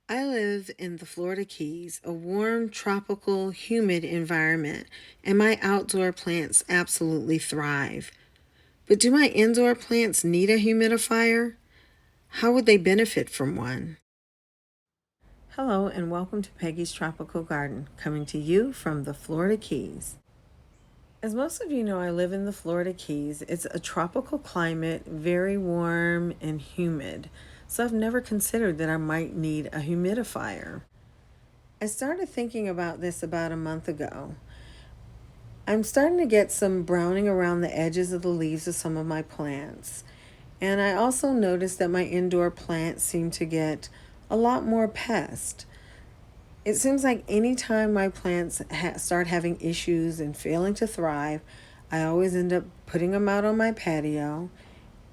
I live in the Florida Keys, a warm, tropical, humid environment, and my outdoor plants absolutely thrive. But do my indoor plants need a humidifier? How would they benefit from one? Hello, and welcome to Peggy's Tropical Garden, coming to you from the Florida Keys. As most of you know, I live in the Florida Keys. It's a tropical climate, very warm and humid, so I've never considered that I might need a humidifier. I started thinking about this about a month ago. I'm starting to get some browning around the edges of the leaves of some of my plants. And I also noticed that my indoor plants seem to get a lot more pest. It seems like anytime my plants start having issues and failing to thrive, I always end up putting them out on my patio,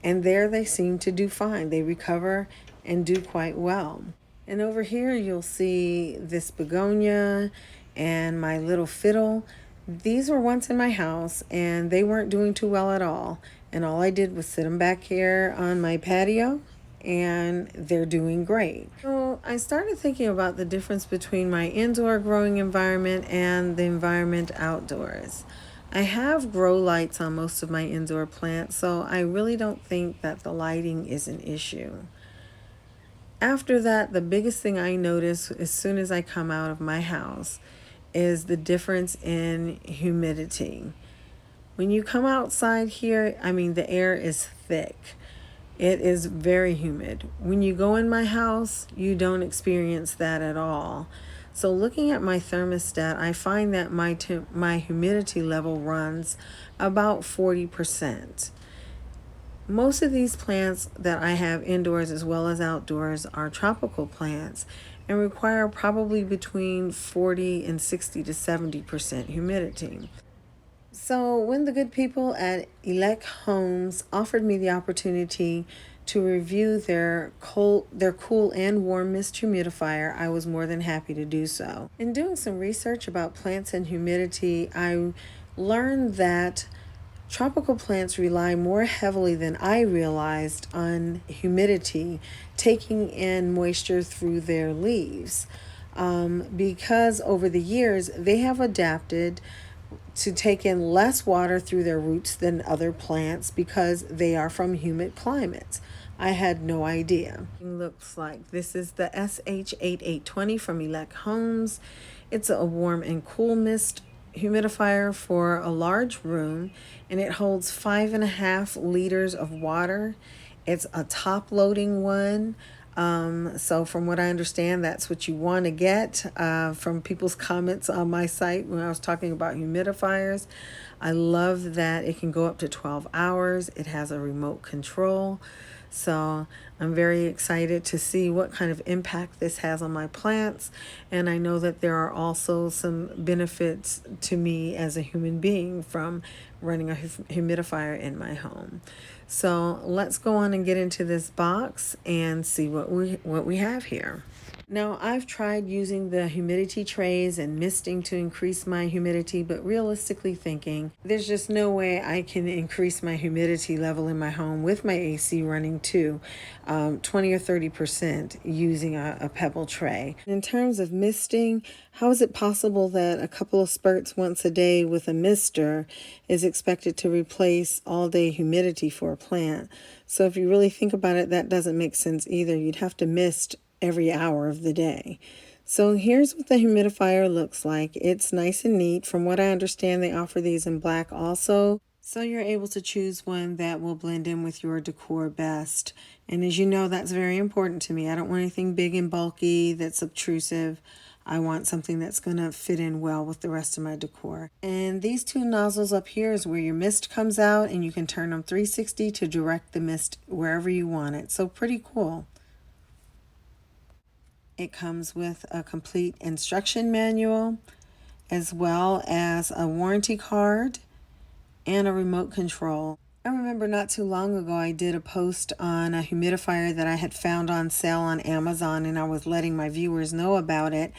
and there they seem to do fine. They recover and do quite well. And over here you'll see this begonia and my little fiddle. These were once in my house and they weren't doing too well at all. And all I did was sit them back here on my patio and they're doing great. So I started thinking about the difference between my indoor growing environment and the environment outdoors. I have grow lights on most of my indoor plants, so I really don't think that the lighting is an issue. After that, the biggest thing I notice as soon as I come out of my house is the difference in humidity. When you come outside here, the air is thick. It is very humid. When you go in my house, you don't experience that at all. So looking at my thermostat, I find that my humidity level runs about 40%. Most of these plants that I have indoors as well as outdoors are tropical plants and require probably between 40 and 60 to 70% humidity. So when the good people at Elechomes offered me the opportunity to review their cool and warm mist humidifier, I was more than happy to do so. In doing some research about plants and humidity, I learned that tropical plants rely more heavily than I realized on humidity, taking in moisture through their leaves. Because over the years they have adapted to take in less water through their roots than other plants because they are from humid climates. I had no idea. It looks like this is the SH8820 from Elechomes. It's a warm and cool mist humidifier for a large room, and it holds 5.5 liters of water. It's a top loading one. So from what I understand, that's what you want to get from people's comments on my site when I was talking about humidifiers. I love that it can go up to 12 hours. It has a remote control. So I'm very excited to see what kind of impact this has on my plants. And I know that there are also some benefits to me as a human being from running a humidifier in my home. So let's go on and get into this box and see what we have here. Now, I've tried using the humidity trays and misting to increase my humidity, but realistically thinking, there's just no way I can increase my humidity level in my home with my AC running to 20 or 30% using a pebble tray. In terms of misting, how is it possible that a couple of spurts once a day with a mister is expected to replace all day humidity for a plant? So if you really think about it, that doesn't make sense either. You'd have to mist every hour of the day. So here's what the humidifier looks like. It's nice and neat. From what I understand, they offer these in black also. So you're able to choose one that will blend in with your decor best. And as you know, that's very important to me. I don't want anything big and bulky that's obtrusive. I want something that's going to fit in well with the rest of my decor. And these two nozzles up here is where your mist comes out, and you can turn them 360 to direct the mist wherever you want it. So pretty cool. It comes with a complete instruction manual as well as a warranty card and a remote control. I remember not too long ago I did a post on a humidifier that I had found on sale on Amazon, and I was letting my viewers know about it.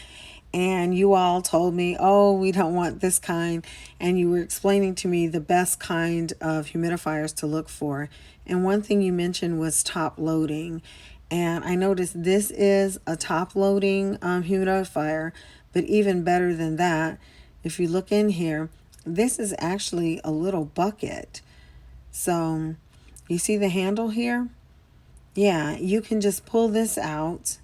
And you all told me, oh, we don't want this kind. And you were explaining to me the best kind of humidifiers to look for. And one thing you mentioned was top loading. And I noticed this is a top-loading humidifier, but even better than that, if you look in here, this is actually a little bucket. So you see the handle here? Yeah, you can just pull this out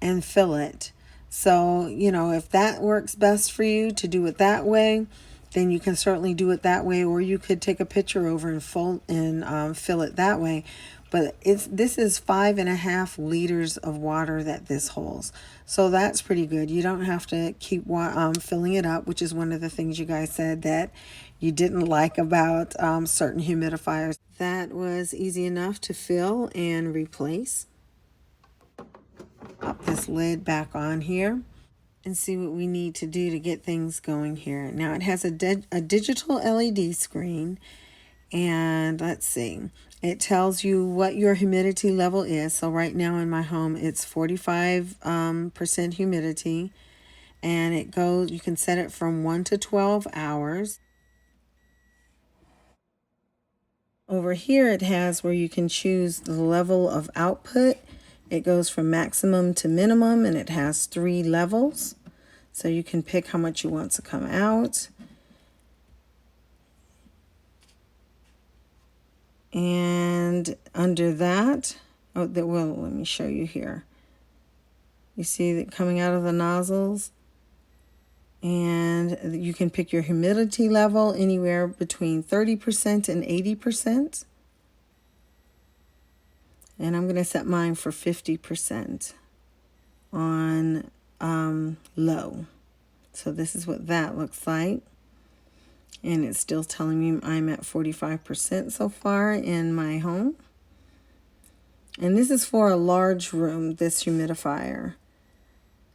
and fill it. So, if that works best for you to do it that way, then you can certainly do it that way, or you could take a picture over and fill it that way. But this is 5.5 liters of water that this holds, so that's pretty good. You don't have to keep filling it up, which is one of the things you guys said that you didn't like about certain humidifiers. That was easy enough to fill and replace. Pop this lid back on here and see what we need to do to get things going here. Now it has a digital LED screen, and let's see, it tells you what your humidity level is. So right now in my home it's 45% humidity, and it goes, you can set it from 1 to 12 hours. Over here it has where you can choose the level of output. It goes from maximum to minimum, and it has 3 levels. So you can pick how much you want to come out. And under that, let me show you here. You see that coming out of the nozzles, and you can pick your humidity level anywhere between 30% and 80%. And I'm going to set mine for 50% on low. So this is what that looks like. And it's still telling me I'm at 45% so far in my home. And this is for a large room, this humidifier.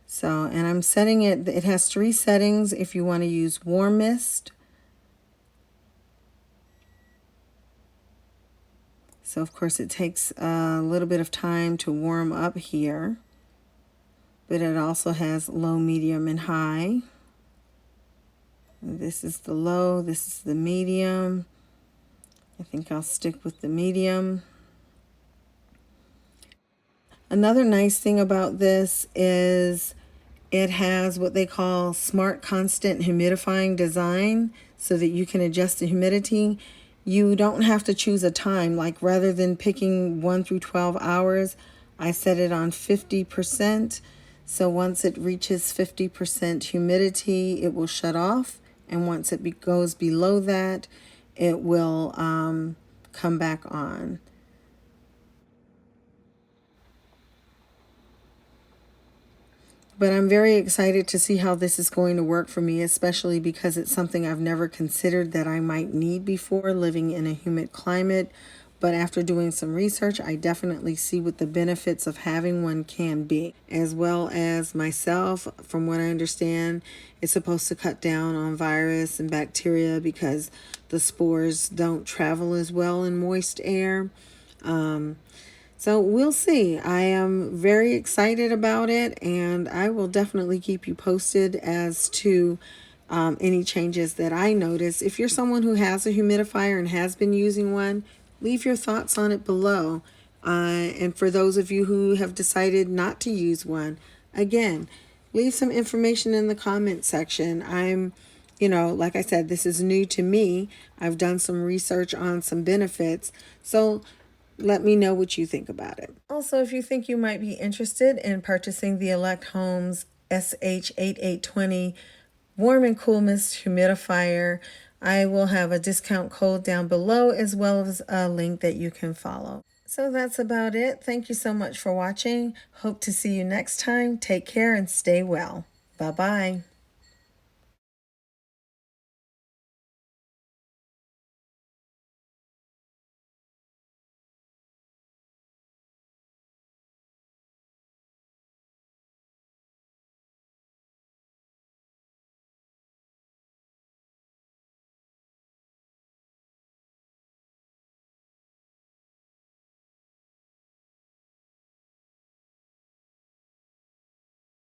So, and I'm setting it, it has 3 settings if you want to use warm mist. So of course it takes a little bit of time to warm up here, but it also has low, medium, and high. This is the low, this is the medium. I think I'll stick with the medium. Another nice thing about this is it has what they call smart constant humidifying design, so that you can adjust the humidity. You don't have to choose a time, like rather than picking 1 through 12 hours, I set it on 50%. So once it reaches 50% humidity, it will shut off. And once it goes below that, it will come back on. But I'm very excited to see how this is going to work for me, especially because it's something I've never considered that I might need before living in a humid climate. But after doing some research, I definitely see what the benefits of having one can be. As well as myself, from what I understand, it's supposed to cut down on virus and bacteria because the spores don't travel as well in moist air. So we'll see. I am very excited about it, and I will definitely keep you posted as to any changes that I notice. If you're someone who has a humidifier and has been using one, leave your thoughts on it below. And for those of you who have decided not to use one, again, leave some information in the comment section. Like I said, this is new to me. I've done some research on some benefits. So let me know what you think about it. Also, if you think you might be interested in purchasing the Elechomes SH8820 warm and cool mist humidifier, I will have a discount code down below, as well as a link that you can follow. So that's about it. Thank you so much for watching. Hope to see you next time. Take care and stay well. Bye-bye.